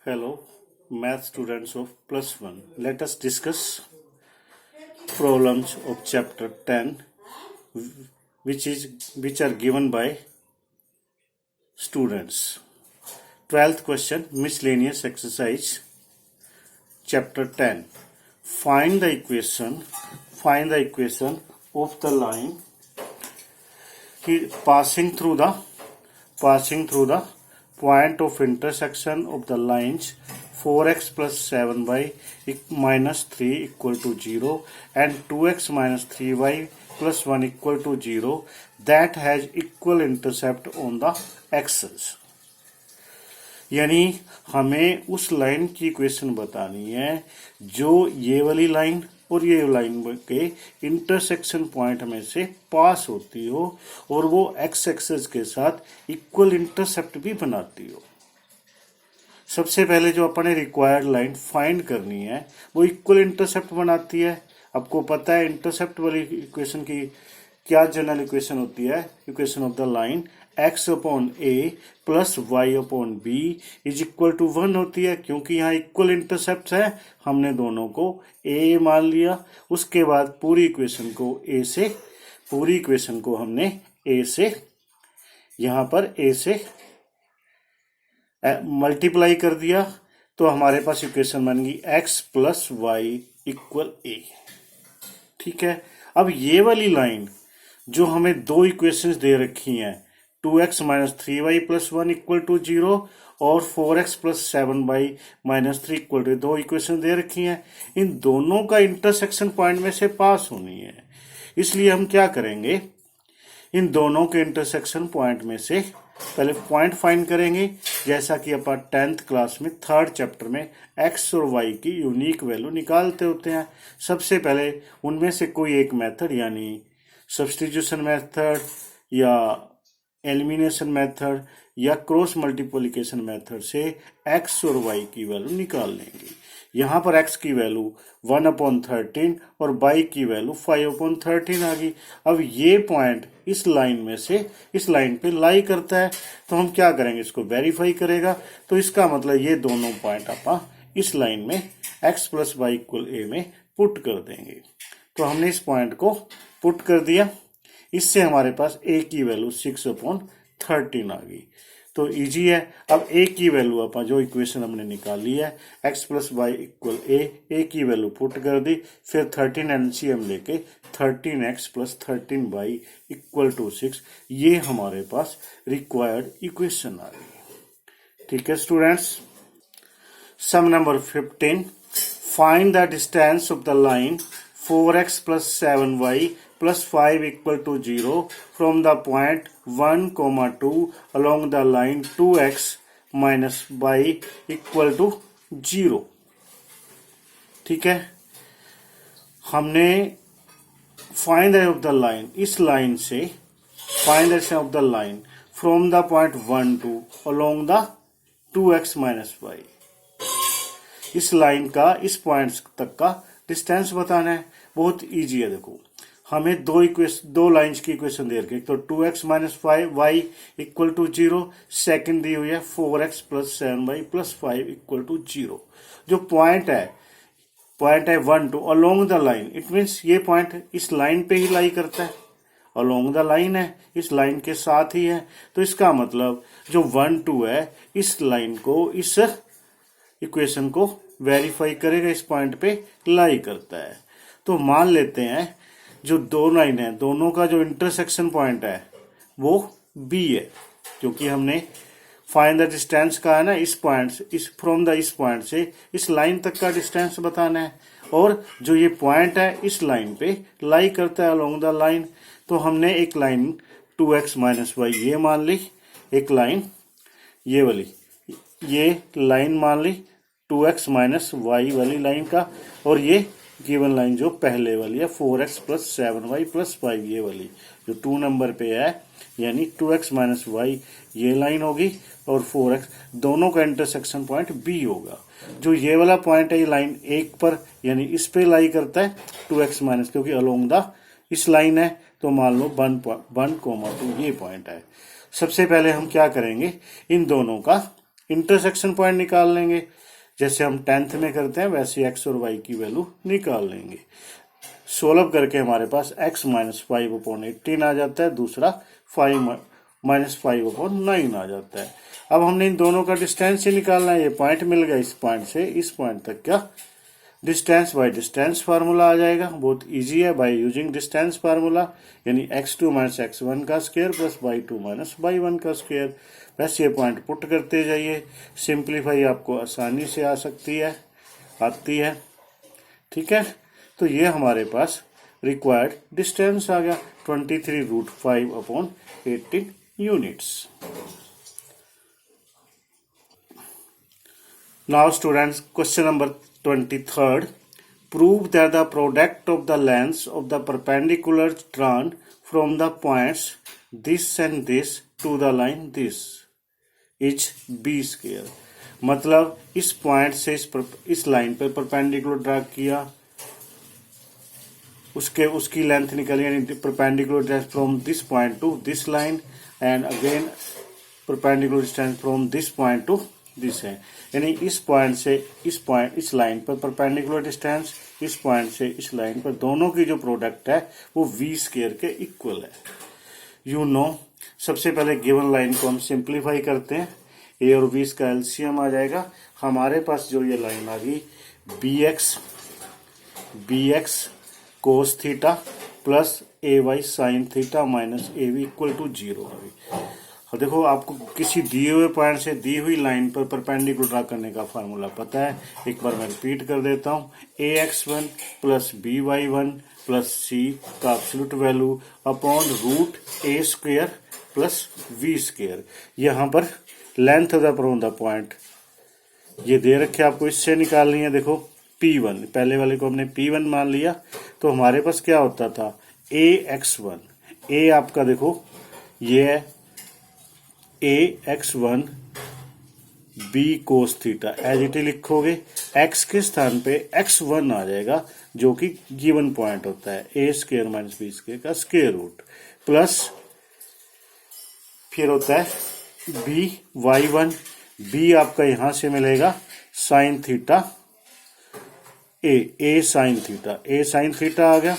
Hello, math students of plus one. Let us discuss problems of chapter 10, which are given by students. 12th question, miscellaneous exercise, chapter 10. Find the equation of the line passing through the point of intersection of the lines 4x plus 7y minus 3 equal to 0 and 2x minus 3y plus 1 equal to 0 that has equal intercept on the axis. यानी हमें उस line की equation बतानी है जो ये वाली line और ये लाइन के इंटरसेक्शन पॉइंट में से पास होती हो और वो एक्स एक्सिस के साथ इक्वल इंटरसेप्ट भी बनाती हो। सबसे पहले जो अपने रिक्वायर्ड लाइन फाइंड करनी है वो इक्वल इंटरसेप्ट बनाती है। आपको पता है इंटरसेप्ट वाली इक्वेशन की क्या जनरल इक्वेशन होती है? Equation of the line x upon a plus y upon b is equal to 1 होती है। क्योंकि यहाँ इक्वल इंटरसेप्ट है हमने दोनों को a मान लिया। उसके बाद पूरी इक्वेशन को हमने a से यहाँ पर a से मल्टीप्लाई कर दिया तो हमारे पास इक्वेशन बन गई x plus y equal a। ठीक है, अब ये वाली लाइन जो हमें दो इक्वेशंस दे रखी हैं 2x minus 3y plus 1 equal to 0 और 4x plus 7y minus 3 equal to, दो इक्वेशन दे रखी हैं। इन दोनों का इंटरसेक्शन पॉइंट में से पास होनी है। इसलिए हम क्या करेंगे, इन दोनों के इंटरसेक्शन पॉइंट में से पहले पॉइंट फाइंड करेंगे। जैसा कि अपन 10th क्लास में 3rd चैप्टर में x और y की यूनिक वैल्यू निकालते होते हैं। सबसे पहले उनमें से कोई एक मेथड यानी सब्स्टिट्यूशन मेथड या एलिमिनेशन मेथड या क्रॉस मल्टीप्लिकेशन मेथड से x और y की वैल्यू निकाल लेंगे। यहाँ पर x की वैल्यू 1/13 और y की वैल्यू 5/13 आ गई। अब ये पॉइंट इस लाइन में से इस लाइन पे लाई करता है तो हम क्या करेंगे, इसको वेरीफाई करेगा। तो इसका मतलब ये दोनों पॉइंट आप इस लाइन में x प्लस वाई इक्वल ए में पुट कर देंगे। तो हमने इस पॉइंट को पुट कर दिया। इससे हमारे पास a की वैल्यू 6/13 आ गई। तो इजी है। अब a की वैल्यू अपन जो इक्वेशन हमने निकाली है x plus y equal a की वैल्यू पुट कर दी। फिर 13 एलसीएम लेके 13x plus 13y equal to 6, ये हमारे पास रिक्वायर्ड इक्वेशन आ गई। ठीक है students, sum number 15, find the distance of the line 4x plus 7y plus 5 equal to 0 from the point 1, 2 along the line 2x minus y equal to 0। ठीक है, हमने find of the line, इस line से find of the line from the point 1 2 along the 2x minus y, इस line का इस point तक का डिस्टेंस बताना है। बहुत इजी है। देखो हमें दो लाइंस की इक्वेशन दे रखी है। तो 2x minus Y equal to 0, second दी हुई है 4x plus 7y plus 5 equal to 0। जो पॉइंट है 1 2 along the line, it means ये पॉइंट इस लाइन पे ही लाई करता है। अलोंग द लाइन है, इस लाइन के साथ ही है। तो इसका मतलब जो 1 2 है इस लाइन को, इस इक्वेशन को वेरीफाई करेगा, इस पॉइंट पे लाई करता है। तो मान लेते हैं जो दो लाइन है दोनों का जो इंटरसेक्शन पॉइंट है वो B है। क्योंकि हमने फाइंड द डिस्टेंस का है ना, इस पॉइंट से इस पॉइंट से इस लाइन तक का डिस्टेंस बताना है। और जो ये पॉइंट है इस लाइन पे लाई करता है अलोंग द लाइन। तो हमने एक लाइन 2x माइनस वाई ये मान ली, एक लाइन ये वाली ये लाइन मान ली 2x माइनस वाई वाली लाइन का, और ये गिवन लाइन जो पहले वाली है 4x प्लस 7y प्लस 5 ये वाली जो 2 नंबर पे है, यानी 2x माइनस वाई ये लाइन होगी और 4x, दोनों का इंटरसेक्शन पॉइंट B होगा। जो ये वाला पॉइंट है ये लाइन 1 पर यानी इस पे लाई करता है 2x माइनस, क्योंकि अलोंग द इस लाइन है। तो मान लो 1, 2 ये पॉइंट है। सबसे पहले हम क्या करेंगे, इन दोनों का इंटरसेक्शन पॉइंट निकाल लेंगे, जैसे हम 10th में करते हैं वैसे x और y की वैल्यू निकाल लेंगे। सोल्व करके हमारे पास x माइनस 5/18 आ जाता है, दूसरा 5 माइनस 5/9 आ जाता है। अब हमने इन दोनों का डिस्टेंस ही निकालना है, ये पॉइंट मिल गया, इस पॉइंट से इस पॉइंट तक क्या डिस्टेंस बाय डिस्टेंस फार्मूला आ जाएगा। बहुत इजी है, बाय यूजिंग डिस्टेंस फार्मूला, यानी x2 माइनस x1 का square plus y2 minus y1 का स्क्वायर। बस ये पॉइंट पुट करते जाइए, सिंप्लीफाई आपको आसानी से आ सकती है, आती है। ठीक है, तो ये हमारे पास रिक्वायर्ड डिस्टेंस आ गया 23√5/18 units. Now students, question number 23rd. Prove that the product of the lengths of the perpendicular drawn from the points this and this to the line this is b square. मतलब इस point से इस line पर perpendicular draw किया, उसकी length निकली, यानी perpendicular distance from this point two this line and again perpendicular distance from this point two this है, यानी इस पॉइंट से इस लाइन पर परपेंडिकुलर डिस्टेंस, इस पॉइंट से इस लाइन पर, दोनों की जो प्रोडक्ट है वो v स्क्वायर के इक्वल है। यू नो, सबसे पहले गिवन लाइन को हम सिंप्लीफाई करते हैं, a और v का एलसीएम आ जाएगा। हमारे पास जो ये लाइन आ गई bx cos theta plus ay sine theta minus ab equal to 0 आ गई। अब देखो, आपको किसी दिए हुए पॉइंट से दी हुई लाइन पर परपेंडिकुलर ड्रा करने का फार्मूला पता है, एक बार मैं रिपीट कर देता हूँ। ax1 plus by1 plus c का absolute value upon root a square plus v square. यहाँ पर लेंथ ऑफ द पॉइंट ये दे रखे, आपको इससे निकालनी है। देखो p1, पहले वाले को हमने p1 मान लिया, तो हमारे पास क्या होता था ax1, a आपका देखो ये है ax1 b cos theta, as it लिखोगे, x के स्थान पे x1 आ जाएगा जो कि गिवन पॉइंट होता है a square minus b square का स्क्वायर रूट, प्लस फिर होता है b y1, b आपका यहां से मिलेगा sine theta a sine theta आ गया,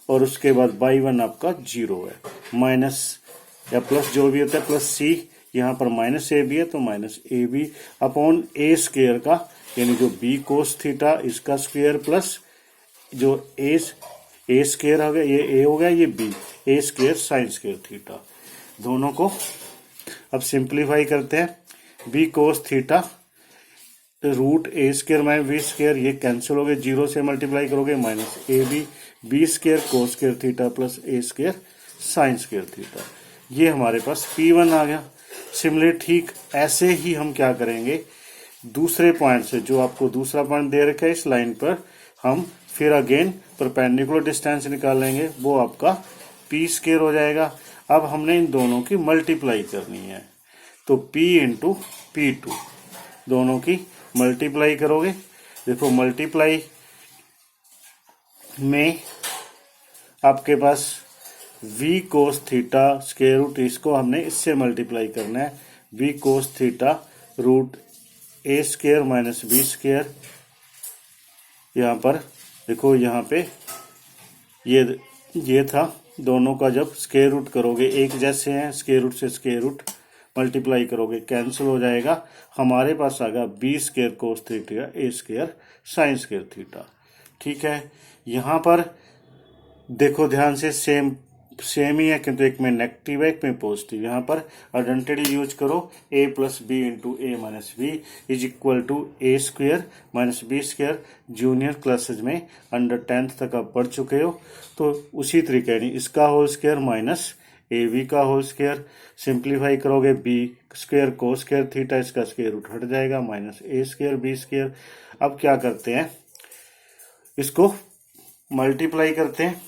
और उसके बाद y1 आपका 0 है, माइनस या प्लस जो भी होता है प्लस c, यहाँ पर माइनस ए बी है तो minus A b upon a square का, यानी जो बी कोस थीटा इसका स्क्वायर प्लस जो ए स्क्वायर हो गया, ये ए हो गया, ये b, a square sine square theta. दोनों को अब सिंप्लीफाई करते हैं, b cos theta root a square minus B square, ये कैंसिल हो गए, 0 से मल्टीप्लाई करोगे minus A b square cos square theta plus a square sine square theta. ये हमारे पास P1 आ गया। सिमिलर ठीक ऐसे ही हम क्या करेंगे, दूसरे पॉइंट से, जो आपको दूसरा पॉइंट दे रखा है इस लाइन पर, हम फिर अगेन परपेंडिकुलर डिस्टेंस निकालेंगे, वो आपका p स्क्वायर हो जाएगा। अब हमने इन दोनों की मल्टीप्लाई करनी है, तो p इंटू P2, दोनों की मल्टीप्लाई करोगे। देखो मल्टीप्लाई में आपके पास v cos theta square root, इसको हमने इससे मल्टीप्लाई करना है, v cos theta root a square minus b square. यहाँ पर देखो, यहाँ पे ये था, दोनों का जब स्क्वायर रूट करोगे एक जैसे हैं, स्क्वायर रूट से स्क्वायर रूट मल्टीप्लाई करोगे कैंसिल हो जाएगा, हमारे पास आ गया b square cos theta a square sine square theta. ठीक है, यहाँ पर देखो ध्यान से, सेम ही है, किंतु एक में नेगेटिव है एक में पॉजिटिव। यहाँ पर आइडेंटिटी यूज करो, a plus b into a minus b is equal to a square minus B square. Junior classes में अंडर 10th तक आप पढ़ चुके हो, तो उसी तरीके यानी इसका होल स्क्वायर माइनस ए बी का होल स्क्वायर, सिंप्लीफाई करोगे B square cos square theta, इसका स्क्वायर रूट हट जाएगा, minus A square B square. अब क्या करते हैं, इसको मल्टीप्लाई करते हैं,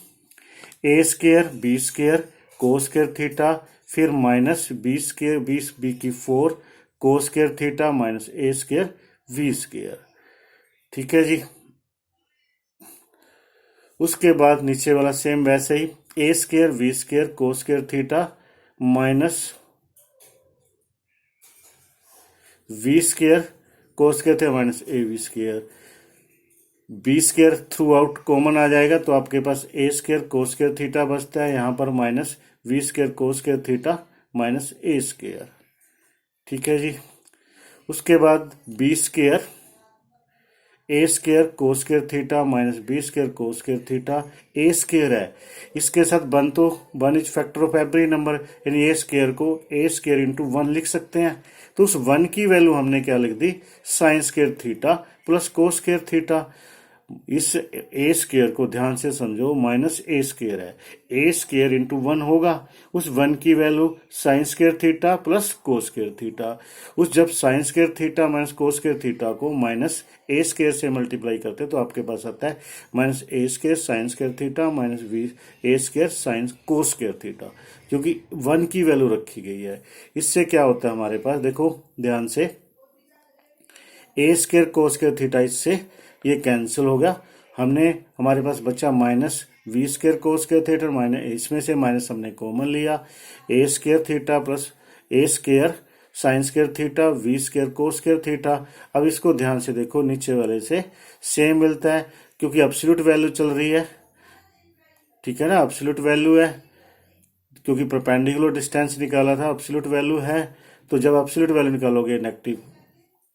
A square B square cos square theta, फिर माइनस बी स्क्वायर बी की 4 cos square theta minus A square V square. ठीक है जी, उसके बाद नीचे वाला सेम वैसे ही, ए square V square cos square theta minus V square cos square theta minus A V square, B square throughout common आ जाएगा तो आपके पास A square cos square theta बचता है, यहां पर minus V square cos square theta minus A square. ठीक है जी। उसके बाद B square A square cos square theta minus B square cos square theta, A square है, इसके साथ one is factor of every number, यानी ए स्केयर को ए स्केयर इंटू वन लिख सकते हैं। तो उस वन की वैल्यू हमने क्या लिख दी, sine square theta plus cos square theta. इस ए स्केयर को ध्यान से समझो, माइनस ए स्केयर है, ए स्केयर इंटू वन होगा, उस वन की value sign square theta plus cos square theta. उस जब sign square theta minus cos square theta को माइनस ए स्केयर से मल्टीप्लाई करते हैं तो आपके पास आता है minus A square sine square theta minus V A square sine cos square theta, क्योंकि वन की वैल्यू रखी गई है। इससे क्या होता है हमारे पास, देखो ध्यान से, A square cos square theta इससे ये कैंसिल होगा, हमारे पास बचा minus V square cos square theta, minus इसमें से माइनस हमने कॉमन लिया, A square theta plus A square sine square theta V square cos square theta. अब इसको ध्यान से देखो, नीचे वाले से सेम मिलता है क्योंकि एब्सोल्यूट वैल्यू चल रही है, ठीक है ना, एब्सोल्यूट वैल्यू है क्योंकि परपेंडिकुलर डिस्टेंस निकाला था, एब्सोल्यूट वैल्यू है। तो जब एब्सोल्यूट वैल्यू निकालोगे नेगेटिव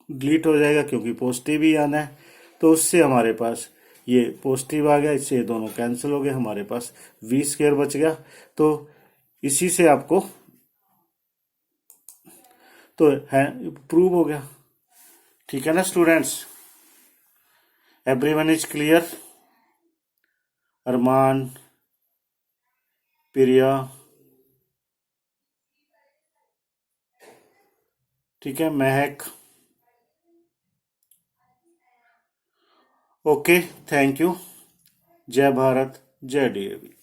डिलीट हो जाएगा क्योंकि पॉजिटिव ही आना है, तो उससे हमारे पास ये पॉजिटिव आ गया, इससे ये दोनों कैंसिल हो गए, हमारे पास वी स्केयर बच गया। तो इसी से आपको तो है प्रूव हो गया। ठीक है ना स्टूडेंट्स, एवरीवन इज क्लियर? अरमान, प्रिया, ठीक है, महक, ओके, थैंक यू। जय भारत, जय डीएवी।